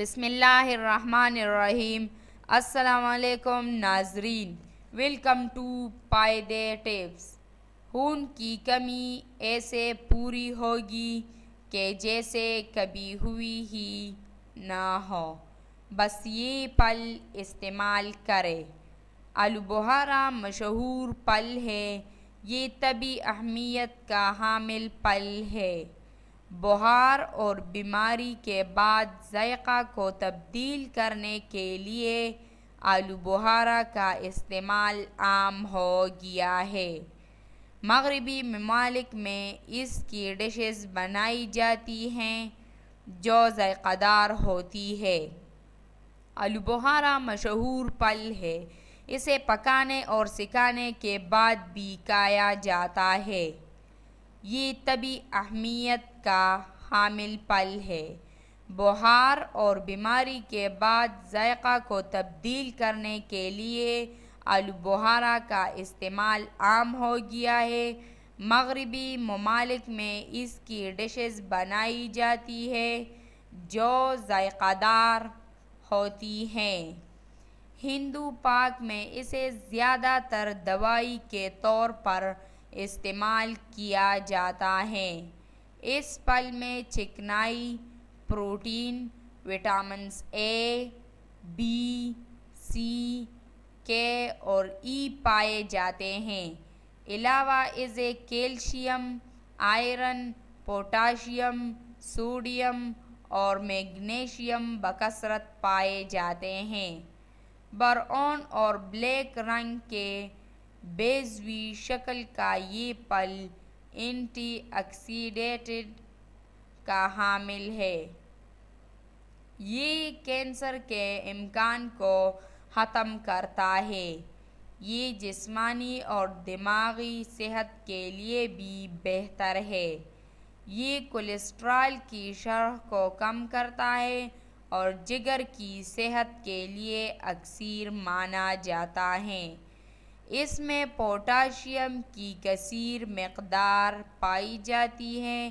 بسم اللہ الرحمن الرحیم۔ السلام علیکم ناظرین، ویلکم ٹو پائیدے ٹپس۔ خون کی کمی ایسے پوری ہوگی کہ جیسے کبھی ہوئی ہی نہ ہو، بس یہ پل استعمال کرے۔ آلو بخارا مشہور پل ہے، یہ طبی اہمیت کا حامل پل ہے۔ بخار اور بیماری کے بعد ذائقہ کو تبدیل کرنے کے لیے آلو بخارا کا استعمال عام ہو گیا ہے۔ مغربی ممالک میں اس کی ڈشز بنائی جاتی ہیں جو ذائقہ دار ہوتی ہے۔ آلو بخارا مشہور پل ہے، اسے پکانے اور سکانے کے بعد بھی کھایا جاتا ہے۔ یہ طبی اہمیت کا حامل پل ہے۔ بخار اور بیماری کے بعد ذائقہ کو تبدیل کرنے کے لیے آلو بخارا کا استعمال عام ہو گیا ہے۔ مغربی ممالک میں اس کی ڈشز بنائی جاتی ہیں جو ذائقہ دار ہوتی ہیں۔ ہند و پاک میں اسے زیادہ تر دوائی کے طور پر استعمال کیا جاتا ہے۔ اس پل میں چکنائی، پروٹین، وٹامنز اے، بی، سی، کے اور ای پائے جاتے ہیں۔ علاوہ ازیں کیلشیم، آئرن، پوٹاشیم، سوڈیم اور میگنیشیم بکثرت پائے جاتے ہیں۔ براؤن اور بلیک رنگ کے بیضوی شکل کا یہ پل اینٹی آکسیڈینٹ کا حامل ہے۔ یہ کینسر کے امکان کو ختم کرتا ہے۔ یہ جسمانی اور دماغی صحت کے لیے بھی بہتر ہے۔ یہ کولیسٹرول کی شرح کو کم کرتا ہے اور جگر کی صحت کے لیے اکثر مانا جاتا ہے۔ اس میں پوٹاشیم کی کثیر مقدار پائی جاتی ہے،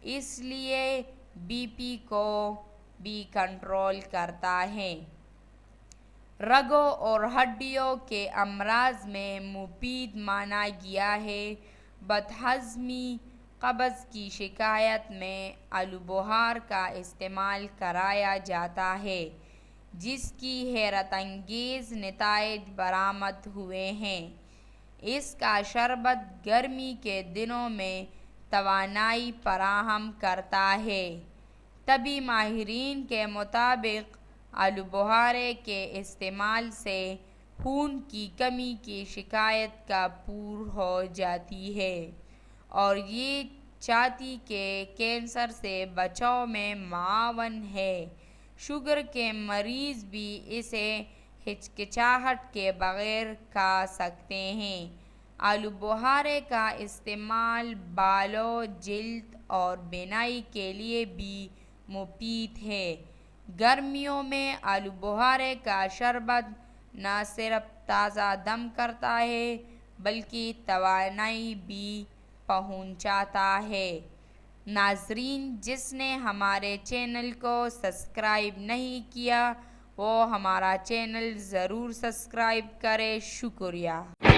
اس لیے بی پی کو بھی کنٹرول کرتا ہے۔ رگوں اور ہڈیوں کے امراض میں مفید مانا گیا ہے۔ بد ہضمی، قبض کی شکایات میں آلو بخارا کا استعمال کرایا جاتا ہے، جس کی حیرت انگیز نتائج برآمد ہوئے ہیں۔ اس کا شربت گرمی کے دنوں میں توانائی فراہم کرتا ہے۔ طبی ماہرین کے مطابق آلو بخارا کے استعمال سے خون کی کمی کی شکایت کا پور ہو جاتی ہے اور یہ چھاتی کے کینسر سے بچاؤ میں معاون ہے۔ شوگر کے مریض بھی اسے ہچکچاہٹ کے بغیر کھا سکتے ہیں۔ آلو بخارا کا استعمال بالوں، جلد اور بینائی کے لیے بھی مفید ہے۔ گرمیوں میں آلو بخارا کا شربت نہ صرف تازہ دم کرتا ہے بلکہ توانائی بھی پہنچاتا ہے۔ ناظرین، جس نے ہمارے چینل کو سبسکرائب نہیں کیا وہ ہمارا چینل ضرور سبسکرائب کرے۔ شکریہ۔